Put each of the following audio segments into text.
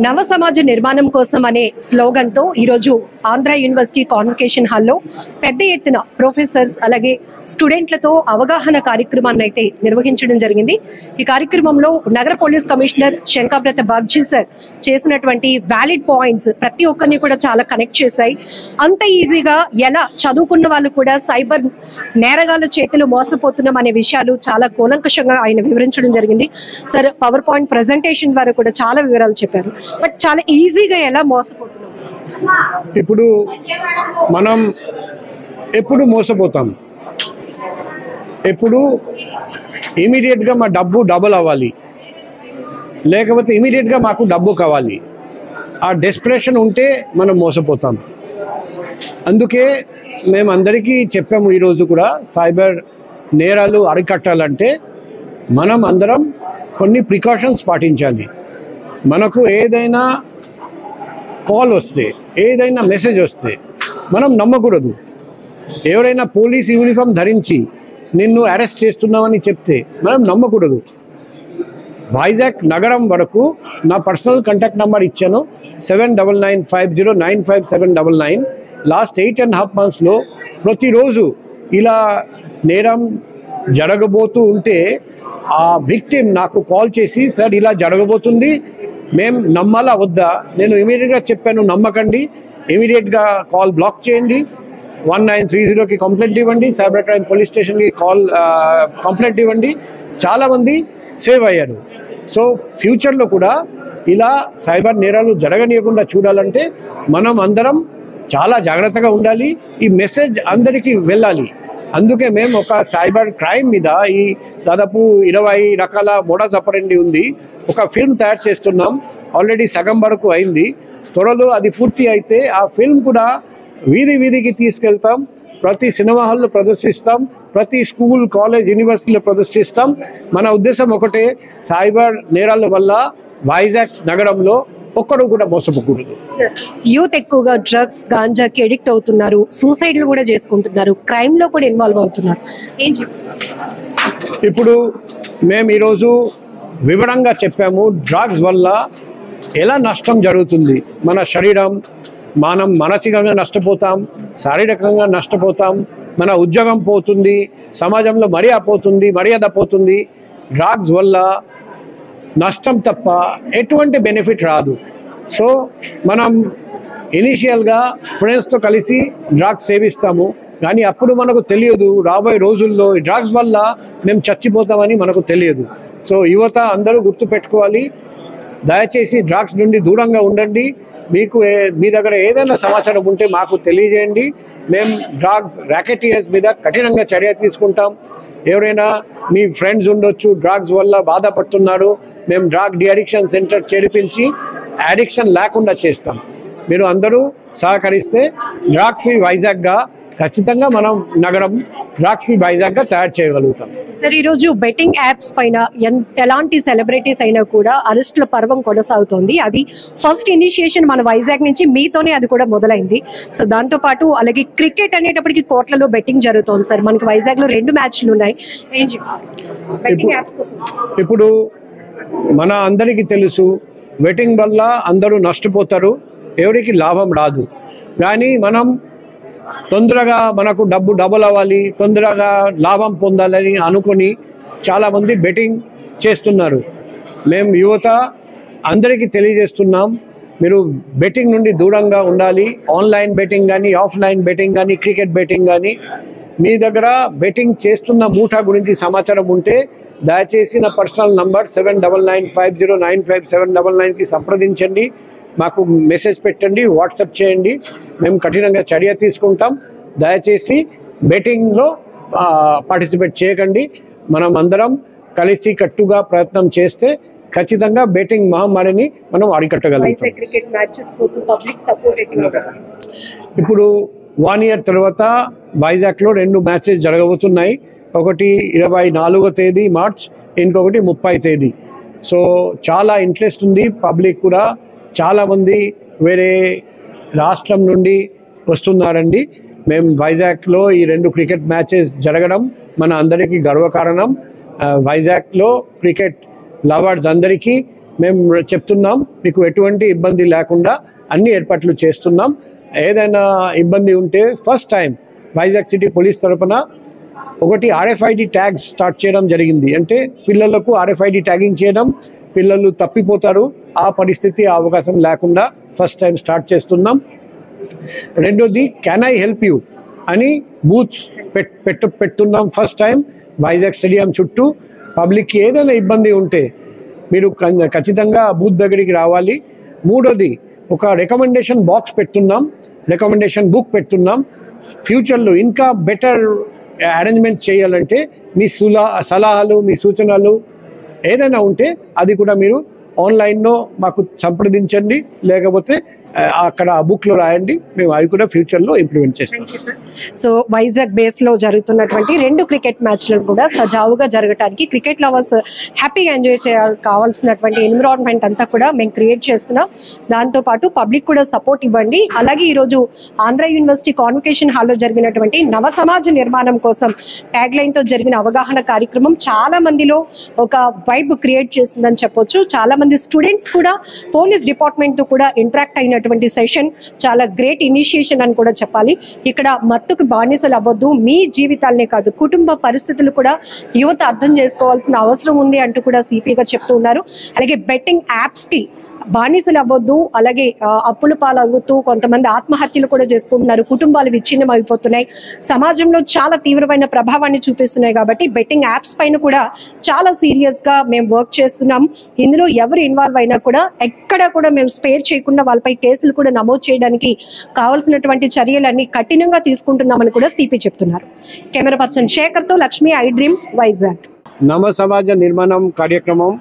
నవ సమాజ నిర్మాణం కోసం అనే స్లోగన్తో ఈరోజు ఆంధ్ర యూనివర్సిటీ కాన్వకేషన్ హాల్లో పెద్ద ఎత్తున ప్రొఫెసర్స్ అలాగే స్టూడెంట్లతో అవగాహన కార్యక్రమాన్ని అయితే నిర్వహించడం జరిగింది. ఈ కార్యక్రమంలో నగర పోలీస్ కమిషనర్ శంకాబ్రత బాగ్జీ సార్ చేసినటువంటి వ్యాలిడ్ పాయింట్స్ ప్రతి ఒక్కరిని కూడా చాలా కనెక్ట్ చేశాయి. అంత ఈజీగా ఎలా చదువుకున్న వాళ్ళు కూడా సైబర్ నేరగాళ్ళ చేతులు మోసపోతున్నాం అనే విషయాలు చాలా కూలంకషంగా ఆయన వివరించడం జరిగింది. సార్ పవర్ పాయింట్ ప్రెజెంటేషన్ ద్వారా కూడా చాలా వివరాలు చెప్పారు. బట్ చాలా ఈజీగా ఎలా మోసపోతున్నాం, ఇప్పుడు మనం ఎప్పుడు మోసపోతాం, ఎప్పుడు ఇమీడియట్గా మా డబ్బు డబుల్ అవ్వాలి, లేకపోతే ఇమీడియట్గా మాకు డబ్బు కావాలి, ఆ డెస్పరేషన్ ఉంటే మనం మోసపోతాం. అందుకే మేము అందరికీ చెప్పాము ఈరోజు కూడా, సైబర్ నేరాలు అరికట్టాలంటే మనం అందరం కొన్ని ప్రికాషన్స్ పాటించాలి. మనకు ఏదైనా కాల్ వస్తే, ఏదైనా మెసేజ్ వస్తే మనం నమ్మకూడదు. ఎవరైనా పోలీస్ యూనిఫామ్ ధరించి నిన్ను అరెస్ట్ చేస్తున్నామని చెప్తే మనం నమ్మకూడదు. వైజాగ్ నగరం వరకు నా పర్సనల్ కాంటాక్ట్ నెంబర్ ఇచ్చాను, 7995095799. లాస్ట్ 8.5 monthsలో ప్రతిరోజు ఇలా నేరం జరగబోతూ ఉంటే ఆ విక్టిమ్ నాకు కాల్ చేసి, సార్ ఇలా జరగబోతుంది, మేము నమ్మాలా వద్దా? నేను ఇమీడియట్గా చెప్పాను, నమ్మకండి, ఇమీడియట్గా కాల్ బ్లాక్ చేయండి, 1930కి కంప్లైంట్ ఇవ్వండి, సైబర్ క్రైమ్ పోలీస్ స్టేషన్కి కంప్లైంట్ ఇవ్వండి. చాలామంది సేవ్ అయ్యారు. సో ఫ్యూచర్లో కూడా ఇలా సైబర్ నేరాలు జరగనీయకుండా చూడాలంటే మనం అందరం చాలా జాగ్రత్తగా ఉండాలి. ఈ మెసేజ్ అందరికీ వెళ్ళాలి. అందుకే మేము ఒక సైబర్ క్రైమ్ మీద ఈ దాదాపు 20 రకాల మోడస్ ఆపరెండి ఉంది, ఒక ఫిల్మ్ తయారు చేస్తున్నాం. ఆల్రెడీ సగం వరకు అయింది. త్వరలో అది పూర్తి అయితే ఆ ఫిల్మ్ కూడా వీధి వీధికి తీసుకెళ్తాం, ప్రతి సినిమా హాల్లో ప్రదర్శిస్తాం, ప్రతి స్కూల్, కాలేజ్, యూనివర్సిటీలో ప్రదర్శిస్తాం. మన ఉద్దేశం ఒకటే, సైబర్ నేరాల వల్ల వైజాగ్ నగరంలో ఒక్కడు కూడా మోసపోకూడదు. యూత్ ఎక్కువగా డ్రగ్స్, గాంజాకి ఎడిక్ట్ అవుతున్నారు, సూసైడ్లు కూడా చేసుకుంటున్నారు, క్రైమ్ లో కూడా ఇన్వాల్వ్ అవుతున్నారు. ఏం చెప్తున్నారు? ఇప్పుడు మేము ఈరోజు వివరంగా చెప్పాము, డ్రగ్స్ వల్ల ఎలా నష్టం జరుగుతుంది. మన శరీరం, మనం మానసికంగా నష్టపోతాం, శారీరకంగా నష్టపోతాం, మన ఉద్యోగం పోతుంది, సమాజంలో మర్యాద పోతుంది. డ్రగ్స్ వల్ల నష్టం తప్ప ఎటువంటి బెనిఫిట్ రాదు. సో మనం ఇనీషియల్గా ఫ్రెండ్స్తో కలిసి డ్రగ్స్ సేవిస్తాము, కానీ అప్పుడు మనకు తెలియదు రాబోయే రోజుల్లో ఈ డ్రగ్స్ వల్ల మేము చచ్చిపోతామని మనకు తెలియదు. సో యువత అందరూ గుర్తుపెట్టుకోవాలి, దయచేసి డ్రగ్స్ నుండి దూరంగా ఉండండి. మీకు మీ దగ్గర ఏదైనా సమాచారం ఉంటే మాకు తెలియజేయండి. మేము డ్రగ్స్ ర్యాకెటీయర్స్ మీద కఠినంగా చర్య తీసుకుంటాం. ఎవరైనా మీ ఫ్రెండ్స్ ఉండొచ్చు డ్రగ్స్ వల్ల బాధపడుతున్నారు, మేము డ్రగ్ డిఅడిక్షన్ సెంటర్ చేర్పించి అడిక్షన్ లేకుండా చేస్తాం. మీరు అందరూ సహకరిస్తే డ్రగ్ ఫ్రీ వైజాగ్గా ఖచ్చితంగా మనం నగరం డ్రగ్ ఫ్రీ వైజాగ్గా తయారు చేయగలుగుతాం. సార్, ఈరోజు బెట్టింగ్ యాప్స్ పైన ఎలాంటి సెలబ్రిటీస్ అయినా కూడా అరెస్టుల పర్వం కొనసాగుతోంది. అది ఫస్ట్ ఇనిషియేషన్ మన వైజాగ్ నుంచి మీతోనే అది కూడా మొదలైంది. సో దాంతో పాటు అలాగే క్రికెట్ అనేటప్పటికి కోట్లలో బెట్టింగ్ జరుగుతోంది. సార్, మనకి వైజాగ్ లో 2 మ్యాచ్లు ఉన్నాయి. ఇప్పుడు మన అందరికీ తెలుసు, బెట్టింగ్ వల్ల అందరూ నష్టపోతారు, ఎవరికి లాభం రాదు. కానీ మనం తొందరగా మనకు డబ్బు డబుల్ అవ్వాలి, తొందరగా లాభం పొందాలని అనుకుని చాలామంది బెట్టింగ్ చేస్తున్నారు. మేము యువత అందరికీ తెలియజేస్తున్నాం, మీరు బెట్టింగ్ నుండి దూరంగా ఉండాలి. ఆన్లైన్ బెట్టింగ్ కానీ, ఆఫ్లైన్ బెట్టింగ్ కానీ, క్రికెట్ బెట్టింగ్ కానీ, మీ దగ్గర బెట్టింగ్ చేస్తున్న మూఠా గురించి సమాచారం ఉంటే దయచేసి నా పర్సనల్ నంబర్ 7995095799కి సంప్రదించండి, మాకు మెసేజ్ పెట్టండి, వాట్సాప్ చేయండి. మేము కఠినంగా చర్య తీసుకుంటాం. దయచేసి బెట్టింగ్లో పార్టిసిపేట్ చేయకండి. మనం అందరం కలిసి కట్టుగా ప్రయత్నం చేస్తే ఖచ్చితంగా బెట్టింగ్ మహమ్మారిని మనం అరికట్టగలుగుతాం. ఇప్పుడు 1 year తర్వాత వైజాగ్లో 2 మ్యాచెస్ జరగబోతున్నాయి. ఒకటి 24వ తేదీ మార్చ్, ఇంకొకటి 30వ తేదీ. సో చాలా ఇంట్రెస్ట్ ఉంది, పబ్లిక్ కూడా చాలామంది వేరే రాష్ట్రం నుండి వస్తున్నారండి. మేము వైజాగ్లో ఈ 2 క్రికెట్ మ్యాచెస్ జరగడం మన అందరికీ గర్వకారణం. వైజాగ్లో క్రికెట్ లవర్స్ అందరికీ మేము చెప్తున్నాం, మీకు ఎటువంటి ఇబ్బంది లేకుండా అన్ని ఏర్పాట్లు చేస్తున్నాం. ఏదైనా ఇబ్బంది ఉంటే first time Vizag city police తరఫున ఒకటి RFID ట్యాగ్స్ స్టార్ట్ చేయడం జరిగింది. అంటే పిల్లలకు RFID ట్యాగింగ్ చేయడం, పిల్లలు తప్పిపోతారు, ఆ పరిస్థితి ఆ అవకాశం లేకుండా ఫస్ట్ టైం స్టార్ట్ చేస్తున్నాం. రెండోది క్యాన్ ఐ హెల్ప్ యూ అని బూత్స్ పెడుతున్నాం ఫస్ట్ టైం వైజాగ్ స్టేడియం చుట్టూ. పబ్లిక్కి ఏదైనా ఇబ్బంది ఉంటే మీరు ఖచ్చితంగా బూత్ దగ్గరికి రావాలి. మూడోది ఒక రికమెండేషన్ బాక్స్ పెడుతున్నాం, రికమెండేషన్ బుక్ పెడుతున్నాం. ఫ్యూచర్లో ఇంకా బెటర్ అరేంజ్మెంట్ చేయాలంటే మీ సలహాలు, మీ సూచనలు ఏదైనా ఉంటే అది కూడా మీరు ఆన్లైన్లో మాకు సంప్రదించండి, లేకపోతే అక్కడ ఆ బుక్లో రాయండి. మేము అవి కూడా ఫ్యూచర్లో ఇంప్లిమెంట్ చేస్తాం. సో వైజాగ్ బేస్లో జరుగుతున్నటువంటి 2 క్రికెట్ మ్యాచ్లు కూడా సజావుగా జరగడానికి క్రికెట్ లవర్స్ హ్యాపీగా ఎంజాయ్ చేయాలి కావాల్సినటువంటి ఎన్విరాన్మెంట్ అంతా కూడా మేము క్రియేట్ చేస్తున్నాం. దాంతోపాటు పబ్లిక్ కూడా సపోర్ట్ ఇవ్వండి. అలాగే ఈరోజు ఆంధ్ర యూనివర్సిటీ కాన్వకేషన్ హాల్లో జరిగినటువంటి నవ సమాజ నిర్మాణం కోసం ట్యాగ్ లైన్తో జరిగిన అవగాహన కార్యక్రమం చాలా మందిలో ఒక వైబ్ క్రియేట్ చేసిందని చెప్పొచ్చు. చాలా మంది స్టూడెంట్స్ కూడా పోలీస్ డిపార్ట్మెంట్ తో కూడా ఇంటరాక్ట్ అయినటువంటి సెషన్ చాలా గ్రేట్ ఇనిషియేషన్ అని కూడా చెప్పాలి. ఇక్కడ మత్తుకు బానిసలు అవ్వద్దు, మీ జీవితాలనే కాదు కుటుంబ పరిస్థితులు కూడా యువత అర్థం చేసుకోవాల్సిన అవసరం ఉంది అంటూ కూడా సిపిగా చెప్తూ ఉన్నారు. అలాగే బెట్టింగ్ యాప్స్ కి బానిసలు అవ్వద్దు, అలాగే అప్పుల పాలవుతూ కొంతమంది ఆత్మహత్యలు కూడా చేసుకుంటున్నారు, కుటుంబాలు విచ్ఛిన్నం అయిపోతున్నాయి, సమాజంలో చాలా తీవ్రమైన ప్రభావాన్ని చూపిస్తున్నాయి. కాబట్టి బెట్టింగ్ యాప్స్ పైన కూడా చాలా సీరియస్ గా మేము వర్క్ చేస్తున్నాం. ఇందులో ఎవరు ఇన్వాల్వ్ అయినా కూడా ఎక్కడ కూడా మేము స్పేర్ చేయకుండా వాళ్ళపై కేసులు కూడా నమోదు చేయడానికి కావాల్సినటువంటి చర్యలన్నీ కఠినంగా తీసుకుంటున్నామని కూడా సిపి చెప్తున్నారు. కెమెరా పర్సన్ శేఖర్తో లక్ష్మి, ఐ డ్రీమ్, వైజాగ్. నవ సమాజ నిర్మాణం కార్యక్రమం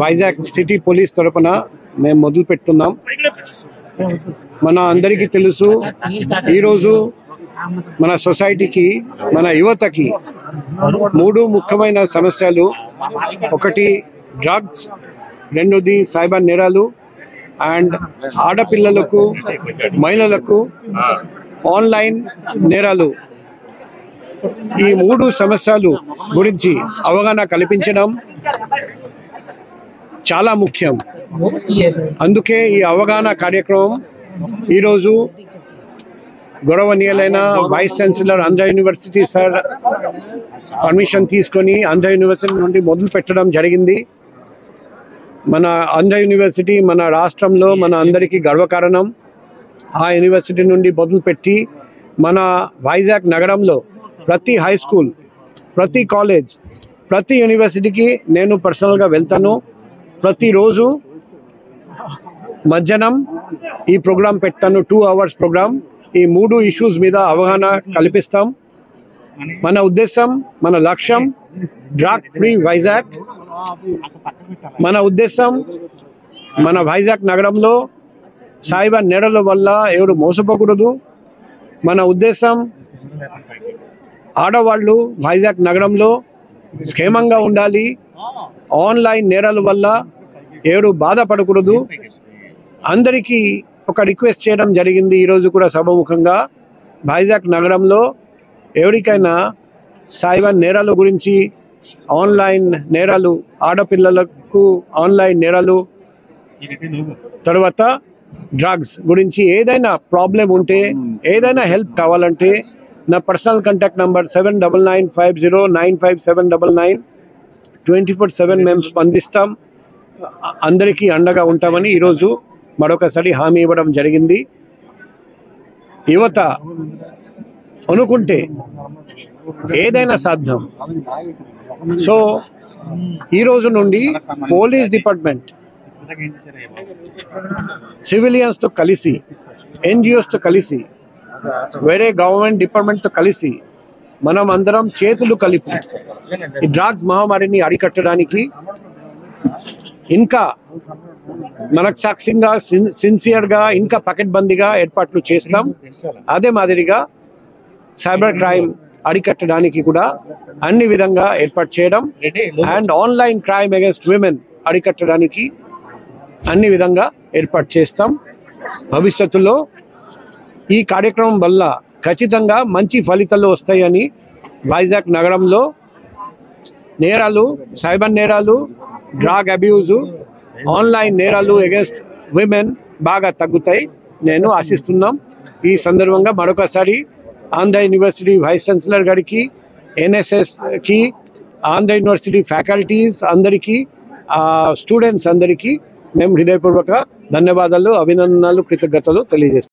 వైజాగ్ సిటీ పోలీస్ తరపున మేము మొదలు పెడుతున్నాం. మన అందరికీ తెలుసు, ఈరోజు మన సొసైటీకి, మన యువతకి 3 ముఖ్యమైన సమస్యలు. ఒకటి డ్రగ్స్, రెండోది సైబర్ నేరాలు, అండ్ ఆడపిల్లలకు, మహిళలకు ఆన్లైన్ నేరాలు. ఈ 3 సమస్యలు గురించి అవగాహన కల్పించడం చాలా ముఖ్యం. అందుకే ఈ అవగాహన కార్యక్రమం ఈరోజు గౌరవనీయులైన vice chancellor Andhra university sir permission తీసుకొని ఆంధ్ర యూనివర్సిటీ నుండి మొదలు పెట్టడం జరిగింది. మన ఆంధ్ర యూనివర్సిటీ మన రాష్ట్రంలో మన అందరికీ గర్వకారణం. ఆ యూనివర్సిటీ నుండి మొదలుపెట్టి మన వైజాగ్ నగరంలో ప్రతి హై స్కూల్, ప్రతి కాలేజ్, ప్రతి యూనివర్సిటీకి నేను పర్సనల్గా వెళ్తాను. ప్రతిరోజు మధ్యాహ్నం ఈ ప్రోగ్రాం పెడతాను, 2 hours ప్రోగ్రాం. ఈ 3 ఇష్యూస్ మీద అవగాహన కల్పిస్తాం. మన ఉద్దేశం, మన లక్ష్యం డ్రగ్ ఫ్రీ వైజాగ్. మన ఉద్దేశం మన వైజాగ్ నగరంలో సైబర్ నేరాల వల్ల ఎవరు మోసపోకూడదు. మన ఉద్దేశం ఆడవాళ్ళు వైజాగ్ నగరంలో క్షేమంగా ఉండాలి. ఆన్లైన్ నేరాల వల్ల ఎవరు బాధపడకూడదు. అందరికీ ఒక రిక్వెస్ట్ చేయడం జరిగింది ఈరోజు కూడా సభముఖంగా. వైజాగ్ నగరంలో ఎవరికైనా సైబర్ నేరాల గురించి, ఆన్లైన్ నేరాలు, ఆడపిల్లలకు ఆన్లైన్ నేరాలు, తర్వాత డ్రగ్స్ గురించి ఏదైనా ప్రాబ్లం ఉంటే, ఏదైనా హెల్ప్ కావాలంటే నా పర్సనల్ కాంటాక్ట్ నంబర్ 7995095799. 24/7 మేము స్పందిస్తాం, అందరికీ అండగా ఉంటామని ఈరోజు మరొకసారి హామీ ఇవ్వడం జరిగింది. యువత అనుకుంటే ఏదైనా సాధ్యం. సో ఈరోజు నుండి పోలీస్ డిపార్ట్మెంట్ సివిలియన్స్తో కలిసి, NGOస్తో కలిసి, వేరే గవర్నమెంట్ డిపార్ట్మెంట్తో కలిసి మనం అందరం చేతులు కలిపి ఈ డ్రగ్స్ మహమ్మారిని అరికట్టడానికి ఇంకా మనసాక్షిగా, సిన్సియర్గా, ఇంకా పకడ్బందీగా ఏర్పాట్లు చేస్తాం. అదే మాదిరిగా సైబర్ క్రైమ్ అరికట్టడానికి కూడా అన్ని విధంగా ఏర్పాటు చేయడం, and online crime against women అరికట్టడానికి అన్ని విధంగా ఏర్పాటు చేస్తాం. భవిష్యత్తులో ఈ కార్యక్రమం వల్ల ఖచ్చితంగా మంచి ఫలితాలు వస్తాయని వైజాగ్ నగరంలో నేరాలు, సైబర్ నేరాలు, డ్రగ్ అబ్యూజు, ఆన్లైన్ నేరాలు అగేన్స్ట్ విమెన్ బాగా తగ్గుతాయి నేను ఆశిస్తున్నాం. ఈ సందర్భంగా మరొకసారి ఆంధ్ర యూనివర్సిటీ వైస్ ఛాన్సలర్ గారికి, ఎన్ఎస్ఎస్కి, ఆంధ్ర యూనివర్సిటీ ఫ్యాకల్టీస్ అందరికీ, స్టూడెంట్స్ అందరికీ మేము హృదయపూర్వక ధన్యవాదాలు, అభినందనలు, కృతజ్ఞతలు తెలియజేస్తున్నాం.